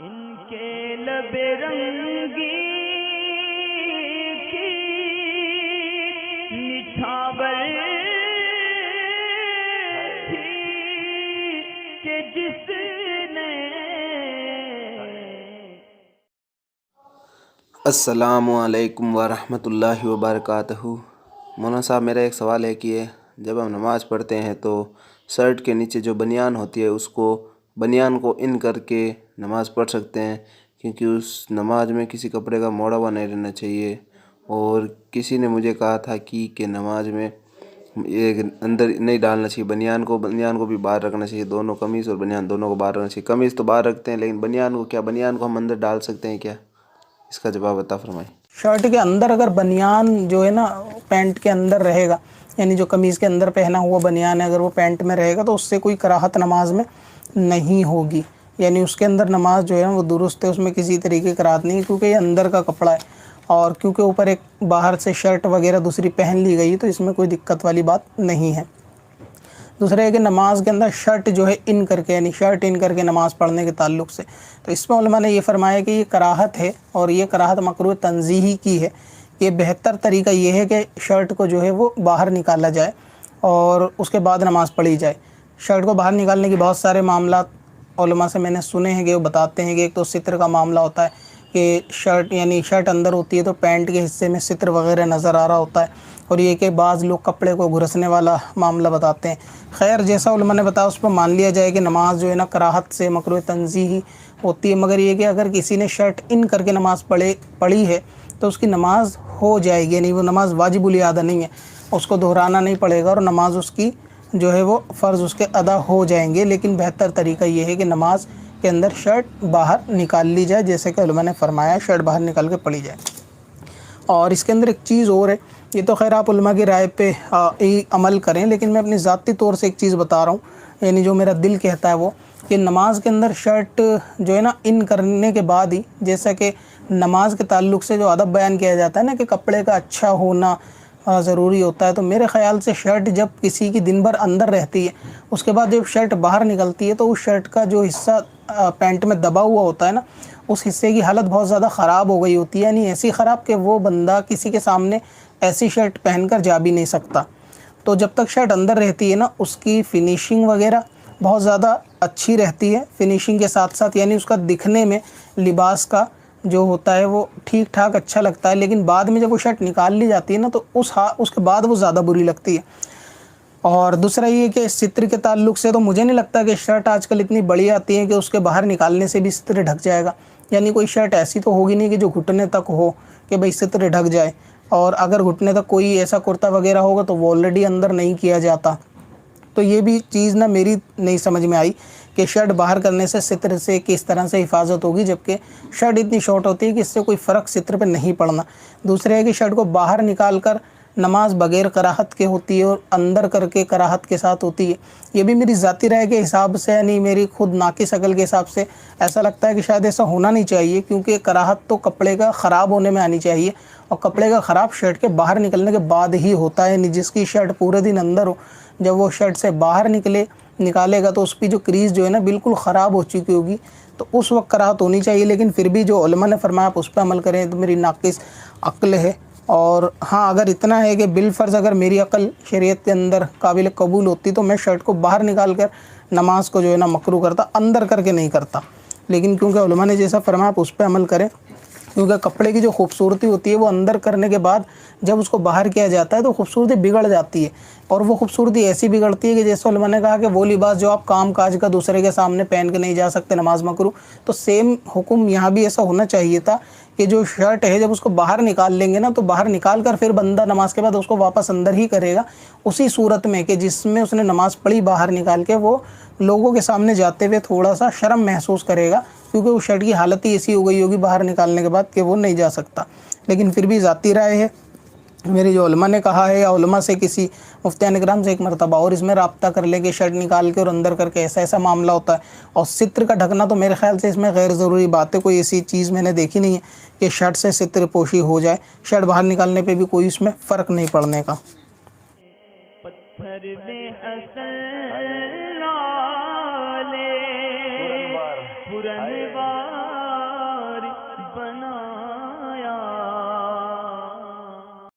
ان کے لب رنگی کی نچھاور تھی کہ جس نے السلام علیکم ورحمۃ اللہ وبرکاتہ۔ مولانا صاحب، میرا ایک سوال ہے کہ جب ہم نماز پڑھتے ہیں تو شرٹ کے نیچے جو بنیان ہوتی ہے اس کو بنیان کو ان کر کے نماز پڑھ سکتے ہیں، کیونکہ اس نماز میں کسی کپڑے کا موڑا ہوا نہیں رہنا چاہیے۔ اور کسی نے مجھے کہا تھا کہ نماز میں ایک اندر نہیں ڈالنا چاہیے، بنیان کو بھی باہر رکھنا چاہیے، دونوں قمیص اور بنیان دونوں کو باہر رکھنا چاہیے۔ قمیص تو باہر رکھتے ہیں لیکن بنیان کو ہم اندر ڈال سکتے ہیں کیا؟ اس کا جواب عطا فرمائیں۔ شرٹ کے اندر اگر بنیان جو ہے نا پینٹ کے اندر رہے گا، یعنی جو قمیض کے اندر پہنا ہوا بنیان ہے اگر وہ پینٹ میں رہے گا تو اس سے کوئی کراہت نماز میں نہیں ہوگی، یعنی اس کے اندر نماز جو ہے وہ درست ہے، اس میں کسی طریقے کی کراہت نہیں، کیونکہ یہ اندر کا کپڑا ہے اور کیونکہ اوپر ایک باہر سے شرٹ وغیرہ دوسری پہن لی گئی تو اس میں کوئی دقت والی بات نہیں ہے۔ دوسرا ہے کہ نماز کے اندر شرٹ جو ہے ان کر کے، یعنی شرٹ ان کر کے نماز پڑھنے کے تعلق سے تو اس میں علماء نے یہ فرمایا کہ یہ کراہت ہے اور یہ کراہت مکروہ تنزیہی کی ہے۔ یہ بہتر طریقہ یہ ہے کہ شرٹ کو جو ہے وہ باہر نکالا جائے اور اس کے بعد نماز پڑھی جائے۔ شرٹ کو باہر نکالنے کے بہت سارے معاملات علماء سے میں نے سنے ہیں کہ وہ بتاتے ہیں کہ ایک تو ستر کا معاملہ ہوتا ہے کہ شرٹ اندر ہوتی ہے تو پینٹ کے حصے میں ستر وغیرہ نظر آ رہا ہوتا ہے، اور یہ کہ بعض لوگ کپڑے کو گھرسنے والا معاملہ بتاتے ہیں۔ خیر، جیسا علماء نے بتایا اس پر مان لیا جائے کہ نماز جو ہے نا کراہت سے مکروہ تنزیہی ہوتی ہے، مگر یہ کہ اگر کسی نے شرٹ ان کر کے نماز پڑھی ہے تو اس کی نماز ہو جائے گی، یعنی وہ نماز واجب الادا نہیں ہے، اس کو دہرانا نہیں پڑے گا اور نماز اس کی جو ہے وہ فرض اس کے ادا ہو جائیں گے۔ لیکن بہتر طریقہ یہ ہے کہ نماز کے اندر شرٹ باہر نکال لی جائے، جیسے کہ علماء نے فرمایا شرٹ باہر نکال کے پڑھی جائے۔ اور اس کے اندر ایک چیز اور ہے، یہ تو خیر آپ علماء کی رائے پہ عمل کریں، لیکن میں اپنی ذاتی طور سے ایک چیز بتا رہا ہوں، یعنی جو میرا دل کہتا ہے وہ کہ نماز کے اندر شرٹ جو ہے نا ان کرنے کے بعد ہی، جیسا کہ نماز کے تعلق سے جو ادب بیان کیا جاتا ہے نا کہ کپڑے کا اچھا ہونا ضروری ہوتا ہے، تو میرے خیال سے شرٹ جب کسی کی دن بھر اندر رہتی ہے اس کے بعد جب شرٹ باہر نکلتی ہے تو اس شرٹ کا جو حصہ پینٹ میں دبا ہوا ہوتا ہے نا اس حصے کی حالت بہت زیادہ خراب ہو گئی ہوتی ہے، یعنی ایسی خراب کہ وہ بندہ کسی کے سامنے ایسی شرٹ پہن کر جا بھی نہیں سکتا۔ تو جب تک شرٹ اندر رہتی ہے نا اس کی فنیشنگ وغیرہ بہت زیادہ اچھی رہتی ہے، فنیشنگ کے ساتھ ساتھ یعنی اس کا دکھنے میں لباس کا جو ہوتا ہے وہ ٹھیک ٹھاک اچھا لگتا ہے، لیکن بعد میں جب وہ شرٹ نکال لی جاتی ہے نا تو اس کے بعد وہ زیادہ بری لگتی ہے۔ اور دوسرا یہ کہ ستر کے تعلق سے تو مجھے نہیں لگتا کہ شرٹ آج کل اتنی بڑی آتی ہے کہ اس کے باہر نکالنے سے بھی ستر ڈھک جائے گا، یعنی کوئی شرٹ ایسی تو ہوگی نہیں کہ جو گھٹنے تک ہو کہ بھئی ستر ڈھک جائے، اور اگر گھٹنے تک کوئی ایسا کرتا وغیرہ ہوگا تو وہ آلریڈی اندر نہیں کیا جاتا۔ تو یہ بھی چیز نہ میری نہیں سمجھ میں آئی کہ شرٹ باہر کرنے سے ستر سے کس طرح سے حفاظت ہوگی، جبکہ شرٹ اتنی شارٹ ہوتی ہے کہ اس سے کوئی فرق ستر پہ نہیں پڑنا۔ دوسرے ہے کہ شرٹ کو باہر نکال کر نماز بغیر کراہت کے ہوتی ہے اور اندر کر کے کراہت کے ساتھ ہوتی ہے۔ یہ بھی میری ذاتی رائے کے حساب سے، یعنی میری خود ناقص عقل کے حساب سے ایسا لگتا ہے کہ شاید ایسا ہونا نہیں چاہیے، کیونکہ کراہت تو کپڑے کا خراب ہونے میں آنی چاہیے، اور کپڑے کا خراب شرٹ کے باہر نکلنے کے بعد ہی ہوتا ہے، یعنی جس کی شرٹ پورے دن اندر ہو جب وہ شرٹ سے باہر نکالے گا تو اس کی جو کریز جو ہے نا بالکل خراب ہو چکی ہوگی، تو اس وقت کراہت ہونی چاہیے۔ لیکن پھر بھی جو علماء نے فرمایا آپ اس پہ عمل کریں تو میری ناقص عقل ہے۔ اور ہاں، اگر اتنا ہے کہ بالفرض اگر میری عقل شریعت کے اندر قابل قبول ہوتی تو میں شرٹ کو باہر نکال کر نماز کو جو ہے نا مکروہ کرتا، اندر کر کے نہیں کرتا، لیکن کیونکہ علماء نے جیسا فرمایا آپ اس پہ عمل کریں، کیونکہ کپڑے کی جو خوبصورتی ہوتی ہے وہ اندر کرنے کے بعد جب اس کو باہر کیا جاتا ہے تو خوبصورتی بگڑ جاتی ہے، اور وہ خوبصورتی ایسی بگڑتی ہے کہ جیسے علماء نے کہا کہ وہ لباس جو آپ کام کاج کا دوسرے کے سامنے پہن کے نہیں جا سکتے نماز مکروہ، تو سیم حکم یہاں بھی ایسا ہونا چاہیے تھا کہ جو شرٹ ہے جب اس کو باہر نکال لیں گے نا تو باہر نکال کر پھر بندہ نماز کے بعد اس کو واپس اندر ہی کرے گا، اسی صورت میں کہ جس میں اس نے نماز پڑھی باہر نکال کے وہ لوگوں کے سامنے جاتے ہوئے تھوڑا سا شرم محسوس کرے گا، کیونکہ وہ شرٹ کی حالت ہی ایسی ہو گئی ہوگی باہر نکالنے کے بعد کہ وہ نہیں جا سکتا۔ لیکن پھر بھی ذاتی رائے ہے میری، جو علماء نے کہا ہے یا علماء سے کسی مفتیان اکرام سے ایک مرتبہ اور اس میں رابطہ کر لے کہ شرٹ نکال کے اور اندر کر کے ایسا معاملہ ہوتا ہے، اور ستر کا ڈھکنا تو میرے خیال سے اس میں غیر ضروری بات ہے، کوئی ایسی چیز میں نے دیکھی نہیں ہے کہ شرٹ سے ستر پوشی ہو جائے، شرٹ باہر نکالنے پہ بھی کوئی اس میں فرق نہیں پڑنے کا۔ پتھر میں حسن لالے پرنوار